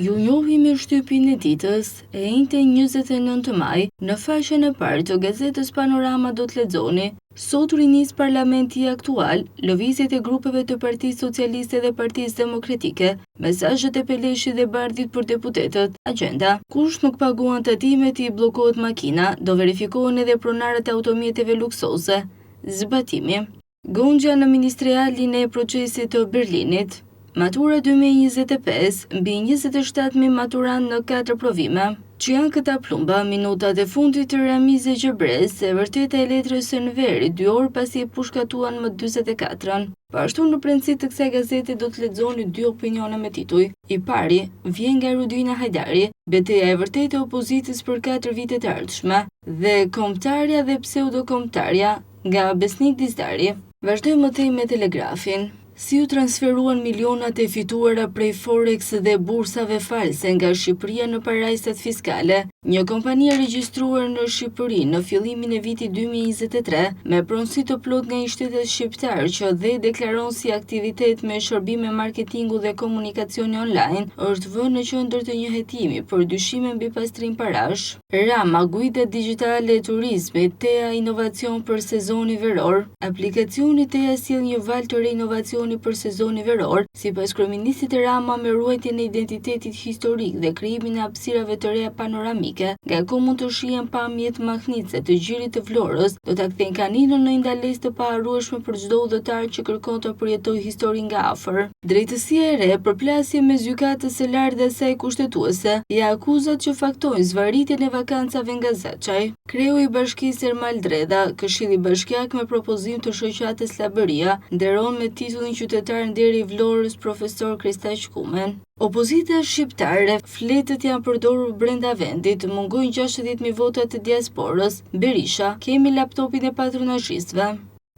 Ju njohi me shtypin e ditës e njëjtë 29 maj, në faqen e parë të gazetës Panorama do të lexoni: sot rinis parlamenti aktual, lëvizjet e grupeve të Partisë Socialiste dhe Partisë Demokratike, mesazhet e Peleshit dhe Bardhit për deputetët, agenda. Kush nuk paguan tatimet i bllokohet makina, do verifikohen edhe pronarët e automjeteve luksoze. Zbatimi. Gongja në ministrialin e procesit të Berlinit. Matura 2025, mbi 27.000 maturant në 4 provime. Që janë këta plumba, minutat e fundit të Ramiz e Gjebrez, e vërteta e letrës së Enverit, 2 orë pasi e pushkatuan më 44-ën. Pashtu në premtësi të kësaj gazete do të lexoni 2 opinione me tituj. I pari vjen nga Rudina Hajdari, betejë e vërtetë e opozitës për 4 vite të ardhshme, dhe kombëtarja dhe pseudokombëtarja nga Besnik Dizdari. Vazhdojmë më tej me Telegrafin. Si u transferuan milionat e fituara prej Forex dhe bursave false nga Shqipëria në parajsat fiskale. Një kompani e regjistruar në Shqipëri në fillimin e vitit 2023 me pronësi të plot nga një shtetet shqiptar që dhe deklaron si aktivitet me shërbime marketingu dhe komunikacioni online, është vënë në qendër të një hetimi për dyshime mbi pastrim parash. Rama, guida digjitale e turizmit, TEA inovacion për sezoni veror. Aplikacioni TEA sjell një valë të reinovacioni për sezoni veror, sipas kryeministit Rama, me ruajtjen e identitetit historik dhe krijimin e hapësirave të reja panoramike, nga ku mund të shihen pamjet mahnice të Gjirit të Florës, do ta kthejnë Kaninën në një ndalesë të paharrueshme për çdo udhëtar që kërkon të përjetojë histori nga afër. Drejtësia e re, përplasje mes gjykatës së lartë dhe saj kushtetuese, ja akuzat që faktojnë zvarritjen e vakancave nga Zaçaj. Kreu i Bashkisë Ermal Dreda, Këshilli Bashkiak me propozim të shoqatës Llabëria, nderon me titullin qytetar nderi i Vlorës profesor Kristaq Kumen. Opozita shqiptare, fletët janë përdorur brenda vendit, mungojnë 60.000 votat të diasporës. Berisha, kemi laptopin e patronazhistëve.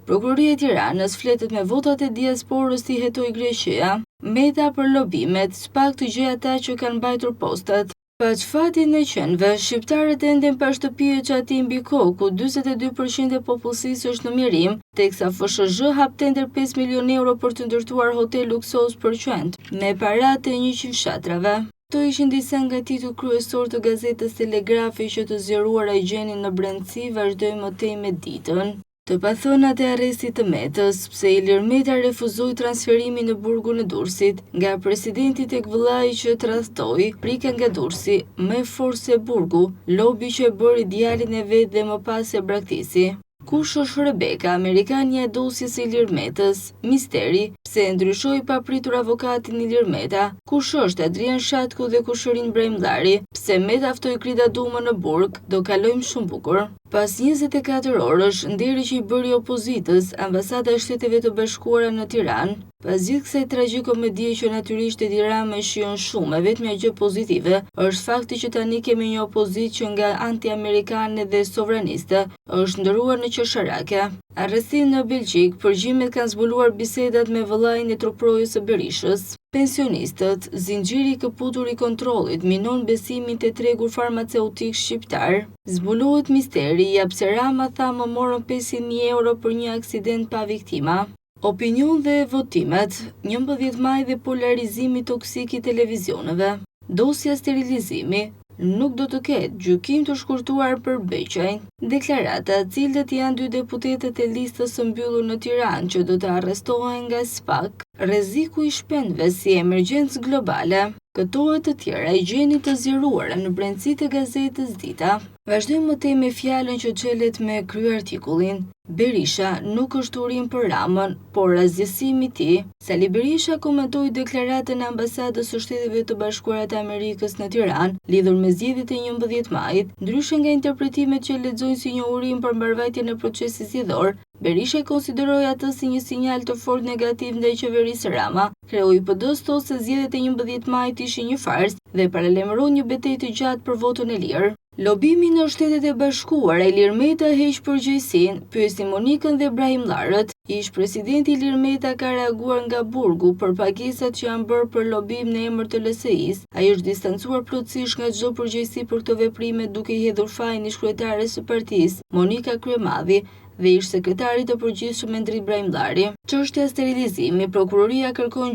Prokuroria e Tiranës, fletët me votat e diasporës i hetoi Greqia. Meta për lobimet, SPAK të gjej ata që kanë mbajtur postat. Pa çfatin e qenëve, shqiptarët enden pa shtëpi e çati mbi kokë, ku 42% e popullsisë është në mirim, teksa FSHZ hap tender 5 milion euro për të ndërtuar hotel luksoz për qend, me paratë e 100 fshatrave. Këto ishin disa nga titujt kryesor të gazetës Telegrafi që të zgjeruara i gjenin në brendësi. Vazhdojmë më tej me ditën. Të pathënat e arrestit të Metës, pse Ilir Meta refuzoi transferimin në burgun e Durrësit, nga presidenti tek vëllai që tradhtoi, prika nga Durrësi, më fort se burgu, lobi që e bëri djalin e vet dhe më pas e braktisi. Kush është Rebeka, amerikania e dosjes së Ilir Metës? Misteri, pse e ndryshoi papritur avokatin Ilir Meta? Kush është Adrian Shatku dhe Kushirin Brejmllari? Pse Meta ftoi Krida Duma në burg? Do kalojmë shumë bukur. Pas 24 orësh, nderi që i bëri opozitës, ambasada e Shteteve të Bashkuara në Tiranë, pas gjithë kësaj tragjikomedie që natyrisht Edi Rama e shijon shumë, vetmja gjë pozitive është fakti që tani kemi një opozitë që nga anti-amerikane dhe sovraniste është ndëruar në qesharake. Arrestim në Belgjik, përgjimjet kanë zbuluar bisedat me vëllain e truprojës së Berishës. Pensionistët, zinxhiri i këputur i kontrollit minon besimin te tregu farmaceutik shqiptar. Zbulohet misteri, japse Rama tha më morën 500.000 euro për një aksident pa viktima. Opinion dhe votimet, 11 maj dhe polarizimi toksik i televizioneve. Dosja sterilizimi, nuk do të ketë gjykim të shkurtuar për Beqajn. Deklarata, cilët janë 2 deputetët e listës së mbyllur në Tiranë që do të arrestohen nga SPAK. Rreziku i shpendëve si emergjencë globale. Këto e të tjera i gjeni të zgjeruara në brendësi të gazetës Dita. Vazhdojmë më tej me fjalën që çelet me kryartikullin. Berisha nuk është urim për Ramën, por azgjësimi i tij. Sali Berisha komentoi deklaratën e ambasadës së Shteteve të Bashkuara të Amerikës në Tiranë, lidhur me zgjedhjet e 11 majit, ndryshe nga interpretimet që lexojnë si një urim për mbarvajtjen e procesit zgjedhor. Berisha konsideroi atë si një sinjal të fortë negativ ndaj qeverisë Rama. Kreu i PD-s thotë se zgjedhjet e 11 majit ishin një farsë dhe paralajmëroi një betejë të gjatë për votën e lirë. Lobimi në Shtetet e Bashkuara, Ilir Meta heq përgjegjësinë, pyesi Monikën dhe Brejmllarët. Ish presidenti Ilir Meta ka reaguar nga burgu për pagesat që janë bërë për lobim në emër të LSI-s. Ai është distancuar plotësisht nga çdo përgjegjësi për këto veprime, duke i hedhur fajin ish kryetares së partisë, Monika Kryemadhi, dhe ish sekretari të përgjithshëm Endrit Brahimllari. Çështja sterilizimi, prokuroria kërkon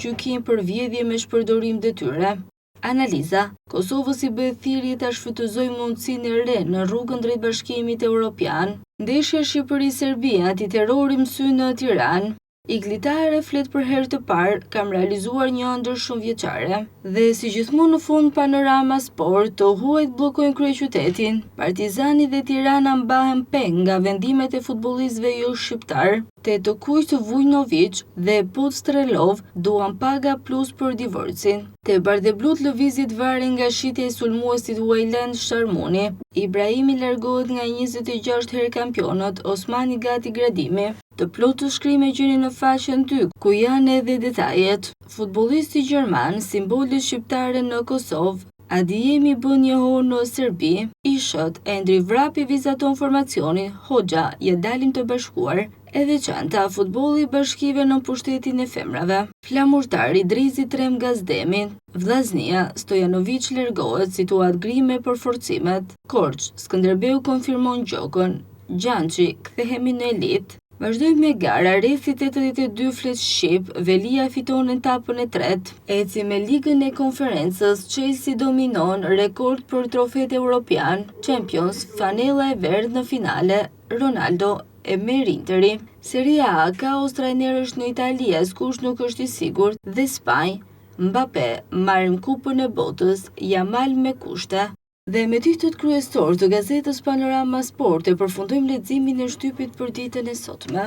gjykim për vjedhje me shpërdorim detyre. Analiza. Kosovës i bëhet thirrje ta shfrytëzojë mundësinë e re në rrugën drejt Bashkimit Evropian. Ndeshja Shqipëri-Serbi antiterrori mësyn në Tiranë. Iglitare flet për herë të parë, kam realizuar një ëndër shumëvjeçare. Dhe si gjithmonë në fund Panorama Sport, të huajt bllokojnë kryeqytetin. Partizani dhe Tirana mbahen peng nga vendimet e futbollistëve jo shqiptar. Te të kuq Vujnović dhe Podstrelov duan paga plus për divorcin. Te Bardheblut lëvizjet varen nga shitja e sulmuesit Wayland Sharmuni. Ibrahimi largohet nga 26 herë kampionët, Osmani gati gradimi. Të plotë shkrim e gjeni në faqen 2, ku janë edhe detajet. Futbollisti gjerman, simbolit shqiptare në Kosovë, Adiyemi bën një hor në Serbi, ishët Endri Vrapi vizaton formacionin, Hoxha, ja dalim të bashkuar, e veçanta futbolli bashkive në pushtetin e femrave. Flamurtari Drizi trem Gazdemin, Vllaznia, Stojanović largohet, situat grime për forcimet. Korç, Skënderbeu konfirmon Gjokën, Gjançi, kthehemi në elit. Vazhdojmë me gara, rrethi 82 flet shqip, Velia fiton etapën e tretë. Eci me ligën e konferencës, Chelsea dominon, rekord për trofet evropian, Champions, fanella e verdhë në finale, Ronaldo e merr Interi. Serie A, kaos trajnerësh në Itali, askush nuk është i sigurt, dhe Spanjë, Mbappé, marrim kupën e botës, Yamal me kushte. Dhe me titët kryesor të gazetës Panorama Sport e përfundojmë leximin e shtypit për ditën e sotme.